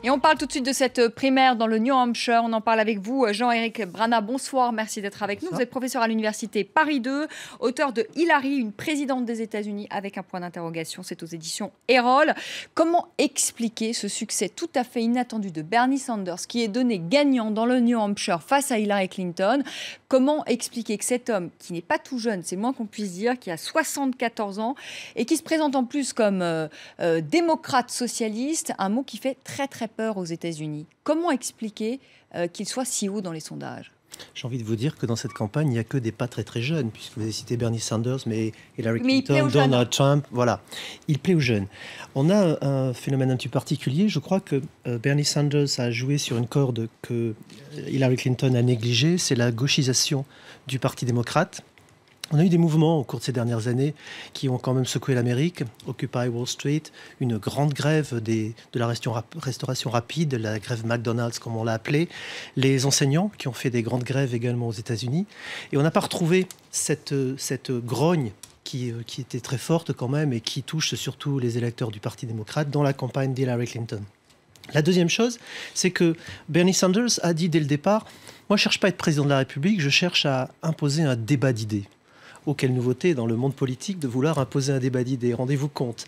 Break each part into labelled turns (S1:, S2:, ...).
S1: Et on parle tout de suite de cette primaire dans le New Hampshire. On en parle avec vous, Jean-Éric Brana. Bonsoir, merci d'être avec nous. Vous êtes professeur à l'université Paris 2, auteur de Hillary, une présidente des États-Unis avec un point d'interrogation. C'est aux éditions Erol. Comment expliquer ce succès tout à fait inattendu de Bernie Sanders, qui est donné gagnant dans le New Hampshire face à Hillary Clinton? Comment expliquer que cet homme, qui n'est pas tout jeune, c'est moins qu'on puisse dire, qui a 74 ans et qui se présente en plus comme démocrate socialiste, un mot qui fait très très peur aux États-Unis. Comment expliquer qu'il soit si haut dans les sondages?
S2: J'ai envie de vous dire que dans cette campagne, il n'y a que des pas très très jeunes, puisque vous avez cité Bernie Sanders, mais Hillary Clinton, Donald Trump, voilà. Il plaît aux jeunes. On a un phénomène un petit particulier. Je crois que Bernie Sanders a joué sur une corde que Hillary Clinton a négligée, c'est la gauchisation du Parti démocrate. On a eu des mouvements au cours de ces dernières années qui ont quand même secoué l'Amérique. Occupy Wall Street, une grande grève de la restauration rapide, la grève McDonald's comme on l'a appelée, les enseignants qui ont fait des grandes grèves également aux États-Unis. Et on n'a pas retrouvé cette grogne qui était très forte quand même et qui touche surtout les électeurs du Parti démocrate dans la campagne d'Hillary Clinton. La deuxième chose, c'est que Bernie Sanders a dit dès le départ, moi je ne cherche pas à être président de la République, je cherche à imposer un débat d'idées. Oh, quelle nouveauté dans le monde politique de vouloir imposer un débat d'idées. Rendez-vous compte.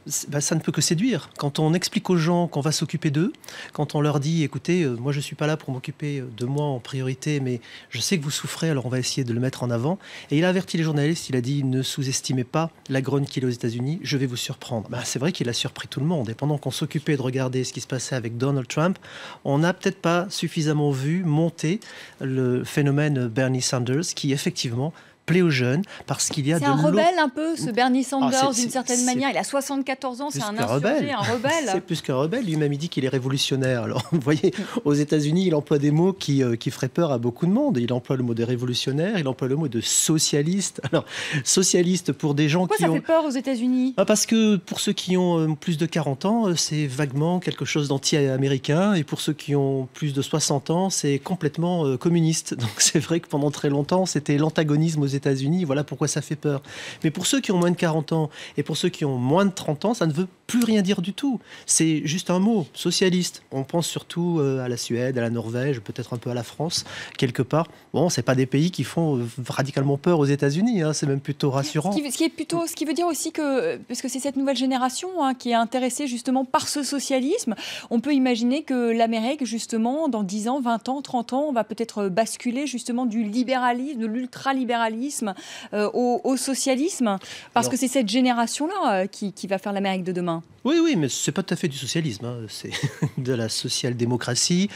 S2: Ça ne peut que séduire. Quand on explique aux gens qu'on va s'occuper d'eux, quand on leur dit, écoutez, moi je ne suis pas là pour m'occuper de moi en priorité, mais je sais que vous souffrez, alors on va essayer de le mettre en avant. Et il a averti les journalistes, il a dit, ne sous-estimez pas la grogne qu'il a aux États-Unis, je vais vous surprendre. C'est vrai qu'il a surpris tout le monde. Et pendant qu'on s'occupait de regarder ce qui se passait avec Donald Trump, on n'a peut-être pas suffisamment vu monter le phénomène Bernie Sanders, qui effectivement plaît aux jeunes parce qu'il y a
S1: c'est un rebelle un peu, ce Bernie Sanders, d'une certaine manière. Il a 74 ans, c'est un insurgé, un rebelle.
S2: C'est plus qu'un rebelle. Lui-même, il dit qu'il est révolutionnaire. Alors, vous voyez, aux États-Unis, il emploie des mots qui feraient peur à beaucoup de monde. Il emploie le mot de révolutionnaire, il emploie le mot de socialiste. Alors, socialiste pour des gens
S1: Pourquoi ça fait peur aux États-Unis?
S2: Parce que pour ceux qui ont plus de 40 ans, c'est vaguement quelque chose d'anti-américain. Et pour ceux qui ont plus de 60 ans, c'est complètement communiste. Donc, c'est vrai que pendant très longtemps, c'était l'antagonisme aux États-Unis, voilà pourquoi ça fait peur. Mais pour ceux qui ont moins de 40 ans et pour ceux qui ont moins de 30 ans, ça ne veut plus rien dire du tout. C'est juste un mot, socialiste. On pense surtout à la Suède, à la Norvège, peut-être un peu à la France, quelque part. Bon, c'est pas des pays qui font radicalement peur aux États-Unis, hein, c'est même plutôt rassurant.
S1: Ce qui veut dire aussi que, puisque c'est cette nouvelle génération qui est intéressée justement par ce socialisme, on peut imaginer que l'Amérique, justement, dans 10 ans, 20 ans, 30 ans, va peut-être basculer justement du libéralisme, de l'ultralibéralisme au socialisme, parce que c'est cette génération-là qui va faire l'Amérique de demain.
S2: Oui, mais c'est pas tout à fait du socialisme, hein. C'est de la social-démocratie.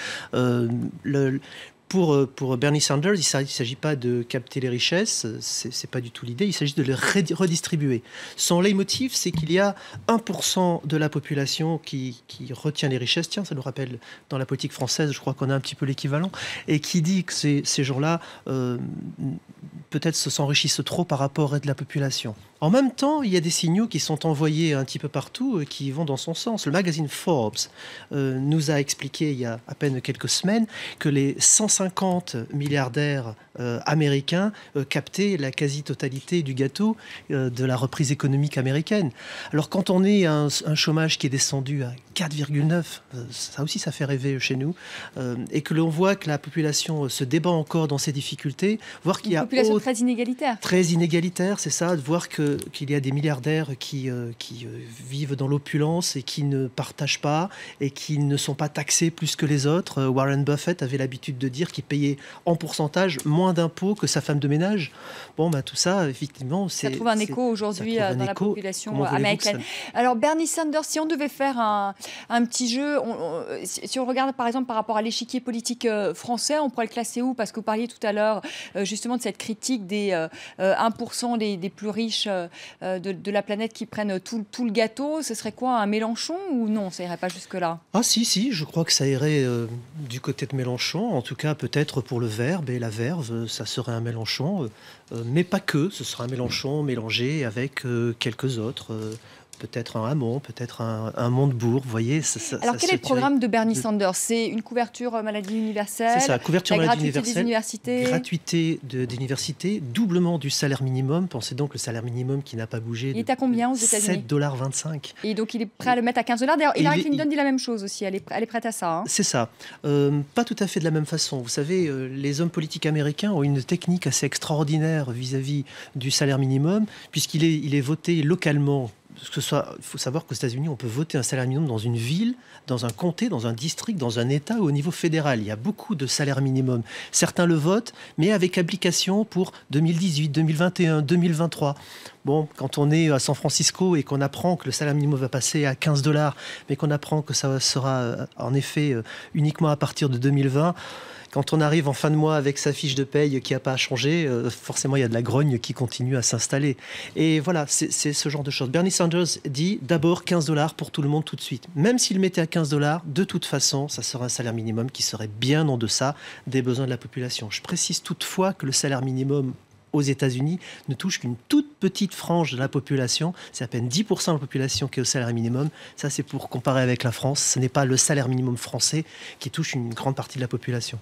S2: Pour Bernie Sanders, il ne s'agit pas de capter les richesses, c'est pas du tout l'idée, il s'agit de les redistribuer. Son leitmotiv, c'est qu'il y a 1% de la population qui retient les richesses. Tiens, ça nous rappelle, dans la politique française, je crois qu'on a un petit peu l'équivalent, et qui dit que ces gens-là peut-être s'enrichissent trop par rapport à de la population. En même temps, il y a des signaux qui sont envoyés un petit peu partout et qui vont dans son sens. Le magazine Forbes nous a expliqué il y a à peine quelques semaines que les 150 milliardaires américains captaient la quasi-totalité du gâteau de la reprise économique américaine. Alors quand on est à un chômage qui est descendu à 4,9, ça aussi ça fait rêver chez nous, et que l'on voit que la population se débat encore dans ses difficultés, voir qu'il y a
S1: une population très inégalitaire.
S2: Très inégalitaire, c'est ça, de voir qu'il y a des milliardaires qui vivent dans l'opulence et qui ne partagent pas et qui ne sont pas taxés plus que les autres. Warren Buffett avait l'habitude de dire qu'il payait en pourcentage moins d'impôts que sa femme de ménage. Bon, tout ça, effectivement,
S1: ça trouve un écho aujourd'hui dans la population américaine. Alors, Bernie Sanders, si on devait faire un petit jeu, si on regarde par exemple par rapport à l'échiquier politique français, on pourrait le classer où? Parce que vous parliez tout à l'heure justement de cette critique des 1% des plus riches de la planète qui prennent tout le gâteau. Ce serait quoi, un Mélenchon ou non? Ça irait pas jusque-là?
S2: Ah si, je crois que ça irait du côté de Mélenchon. En tout cas, peut-être pour le Verbe et la Verve, ça serait un Mélenchon. Mais pas que, ce sera un Mélenchon mélangé avec quelques autres. peut-être un Hamon, peut-être un Montebourg, vous voyez.
S1: Alors, quel est le programme de Bernie Sanders? C'est une couverture maladie universelle,
S2: c'est ça, couverture maladie
S1: gratuité des universités.
S2: Gratuité des universités, doublement du salaire minimum. Pensez donc le salaire minimum qui n'a pas bougé.
S1: Il est à combien aux États-Unis?
S2: $7,25.
S1: Et donc, il est prêt à le mettre à $15. D'ailleurs, Hillary Clinton dit la même chose aussi. Elle est prête à ça. Hein.
S2: C'est ça. Pas tout à fait de la même façon. Vous savez, les hommes politiques américains ont une technique assez extraordinaire vis-à-vis du salaire minimum, puisqu'il est voté localement. Il faut savoir qu'aux États-Unis, on peut voter un salaire minimum dans une ville, dans un comté, dans un district, dans un État ou au niveau fédéral. Il y a beaucoup de salaires minimum. Certains le votent, mais avec application pour 2018, 2021, 2023. Bon, quand on est à San Francisco et qu'on apprend que le salaire minimum va passer à $15, mais qu'on apprend que ça sera en effet uniquement à partir de 2020, quand on arrive en fin de mois avec sa fiche de paye qui n'a pas changé, forcément il y a de la grogne qui continue à s'installer. Et voilà, c'est ce genre de choses. Bernie Sanders dit d'abord $15 pour tout le monde tout de suite. Même s'il mettait à $15, de toute façon, ça serait un salaire minimum qui serait bien en deçà des besoins de la population. Je précise toutefois que le salaire minimum aux États-Unis ne touche qu'une toute petite frange de la population. C'est à peine 10% de la population qui est au salaire minimum. Ça, c'est pour comparer avec la France. Ce n'est pas le salaire minimum français qui touche une grande partie de la population.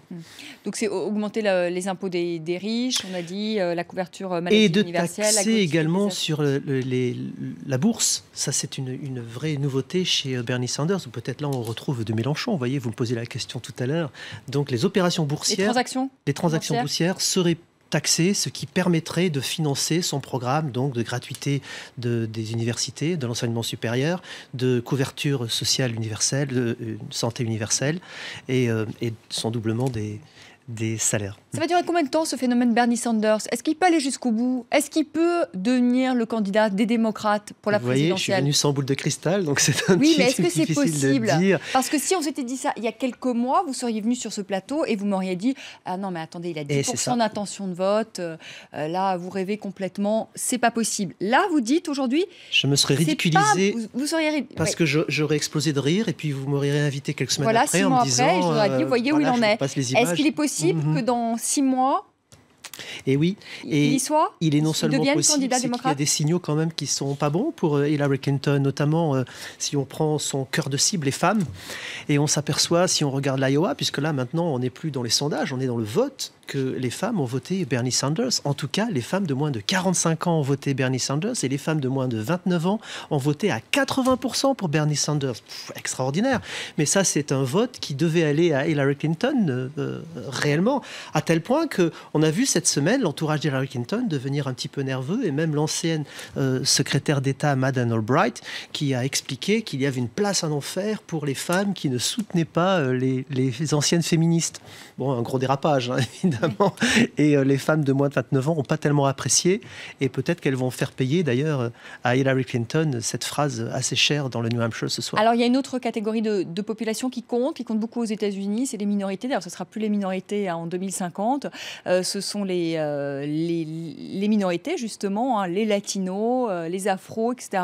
S1: Donc, c'est augmenter les impôts des riches, on a dit, la couverture maladie universelle.
S2: Et de taxer également sur la bourse. Ça, c'est une vraie nouveauté chez Bernie Sanders. Ou peut-être là, on retrouve de Mélenchon. Vous voyez, vous me posez la question tout à l'heure. Donc, les opérations boursières... Les transactions boursières seraient taxé, ce qui permettrait de financer son programme donc de gratuité des universités, de l'enseignement supérieur, de couverture sociale universelle, de santé universelle et son doublement des salaires.
S1: Ça va durer combien de temps ce phénomène Bernie Sanders? Est-ce qu'il peut aller jusqu'au bout? Est-ce qu'il peut devenir le candidat des démocrates pour la présidentielle?
S2: Vous voyez, je suis venu sans boule de cristal, donc c'est un petit peu difficile de dire. Oui, mais est-ce que c'est possible?
S1: Parce que si on s'était dit ça il y a quelques mois, vous seriez venu sur ce plateau et vous m'auriez dit « Ah non, mais attendez, il a 10% d'intention de vote, là, vous rêvez complètement, c'est pas possible. » Là, vous dites aujourd'hui...
S2: Je me serais ridiculisé
S1: vous seriez...
S2: parce que j'aurais explosé de rire et puis vous m'auriez invité quelques semaines après en me disant...
S1: Voilà, 6 mois après, je vous aurais dit, voyez où il en est. Est-ce qu'il est possible que dans 6 mois,
S2: et oui, et il est non seulement possible, c'est qu'il y a des signaux quand même qui sont pas bons pour Hillary Clinton, notamment si on prend son cœur de cible, les femmes, et on s'aperçoit, si on regarde l'Iowa, puisque là maintenant on n'est plus dans les sondages, on est dans le vote, que les femmes ont voté Bernie Sanders. En tout cas, les femmes de moins de 45 ans ont voté Bernie Sanders et les femmes de moins de 29 ans ont voté à 80% pour Bernie Sanders. Extraordinaire. Mais ça, c'est un vote qui devait aller à Hillary Clinton réellement, à tel point qu'on a vu cette semaine l'entourage d'Hillary Clinton devenir un petit peu nerveux et même l'ancienne secrétaire d'État Madeleine Albright qui a expliqué qu'il y avait une place en enfer pour les femmes qui ne soutenaient pas les anciennes féministes. Bon, un gros dérapage, hein, évidemment. Et les femmes de moins de 29 ans n'ont pas tellement apprécié. Et peut-être qu'elles vont faire payer, d'ailleurs, à Hillary Clinton cette phrase assez chère dans le New Hampshire ce soir.
S1: Alors, il y a une autre catégorie de population qui compte beaucoup aux États-Unis, c'est les minorités. D'ailleurs, ce ne sera plus les minorités en 2050. Ce sont les minorités, justement, hein, les latinos, les afros, etc.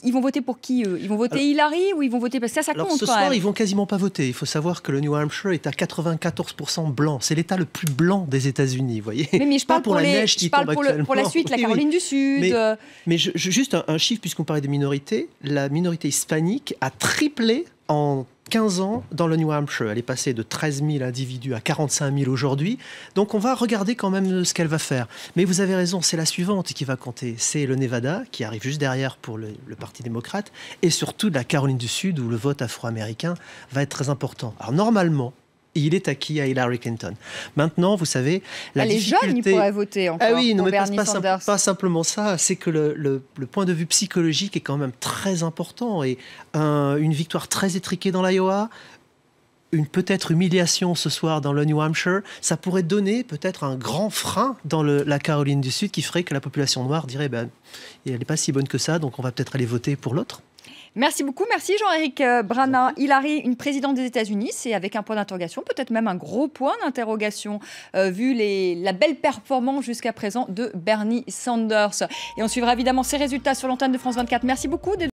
S1: Ils vont voter pour qui, eux? Ils vont voter Hillary ou ils vont voter... Parce que ça compte
S2: ce
S1: quand
S2: soir,
S1: même.
S2: Ils vont quasiment pas voter. Il faut savoir que le New Hampshire est à 94% blanc. C'est l'État le plus blanc des États-Unis, vous voyez.
S1: Mais je parle pour la neige qui tombe actuellement. Pour la suite, la Caroline du Sud...
S2: Mais juste un chiffre, puisqu'on parlait des minorités. La minorité hispanique a triplé en 15 ans dans le New Hampshire. Elle est passée de 13 000 individus à 45 000 aujourd'hui. Donc on va regarder quand même ce qu'elle va faire. Mais vous avez raison, c'est la suivante qui va compter. C'est le Nevada, qui arrive juste derrière pour le Parti démocrate, et surtout la Caroline du Sud, où le vote afro-américain va être très important. Alors normalement, il est acquis à Hillary Clinton. Maintenant, vous savez, la difficulté...
S1: Les jeunes, ils pourraient voter encore pour Bernie Sanders.
S2: Pas simplement ça, c'est que le point de vue psychologique est quand même très important. Et une victoire très étriquée dans l'Iowa, une peut-être humiliation ce soir dans le New Hampshire, ça pourrait donner peut-être un grand frein dans la Caroline du Sud qui ferait que la population noire dirait elle n'est pas si bonne que ça, donc on va peut-être aller voter pour l'autre.
S1: Merci beaucoup. Merci Jean-Éric Brana. Hillary, une présidente des États-Unis, c'est avec un point d'interrogation, peut-être même un gros point d'interrogation, vu la belle performance jusqu'à présent de Bernie Sanders. Et on suivra évidemment ces résultats sur l'antenne de France 24. Merci beaucoup.